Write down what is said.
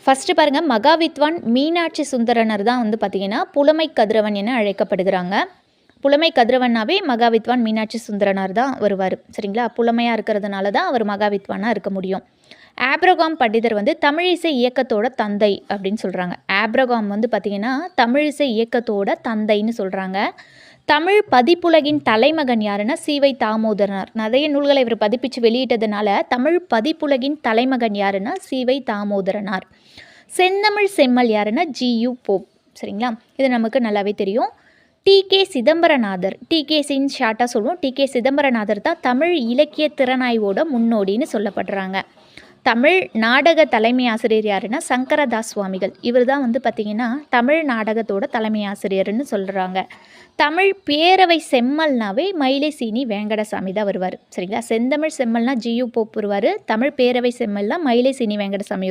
First பாருங்கள், மகாவித்வான் மீனாட்சி சுந்தரனர் தான் வந்து பார்த்திங்கன்னா புலமை கதிரவன் என அழைக்கப்படுகிறாங்க. புலமை கதிரவனாவே மகாவித்வான் மீனாட்சி சுந்தரனார் தான் வருவார். சரிங்களா? புலமையாக இருக்கிறதுனால தான் அவர் மகாவித்வானாக இருக்க முடியும். ஆப்ரகாம் பண்டிதர் வந்து தமிழிசை இயக்கத்தோட தந்தை அப்படின்னு சொல்கிறாங்க. ஆப்ரகாம் வந்து பார்த்திங்கன்னா தமிழிசை இயக்கத்தோட தந்தைன்னு சொல்கிறாங்க. தமிழ் பதிப்புலகின் தலைமகன் யாருன்னா சீவை தாமோதரனார். நிறைய நூல்களை இவர் பதிப்பிச்சு வெளியிட்டதுனால தமிழ் பதிப்புலகின் தலைமகன் யாருன்னா சீவை தாமோதரனார். செந்தமிழ் செம்மல் யாருன்னா ஜியு போப். சரிங்களா? இது நமக்கு நல்லாவே தெரியும். டி.கே. சிதம்பரநாதர், டி.கே.சின்னு ஷார்ட்டாக சொல்லுவோம். டி.கே. சிதம்பரநாதர் தான் தமிழ் இலக்கிய திறனாய்வோட முன்னோடின்னு சொல்லப்படுறாங்க. தமிழ் நாடக தலைமை ஆசிரியர் யாருன்னா சங்கரதாஸ் சுவாமிகள். இவர் தான் வந்து பார்த்திங்கன்னா தமிழ் நாடகத்தோட தலைமை ஆசிரியர்னு சொல்கிறாங்க. தமிழ் பேரவை செம்மல்னாவே மயிலை சீனி வேங்கடசாமி தான் வருவார். சரிங்களா? செந்தமிழ் செம்மல்னா ஜியு போப் வருவார். தமிழ் பேரவை செம்மல்னா மயிலை சீனி வேங்கடசாமி வருவார்.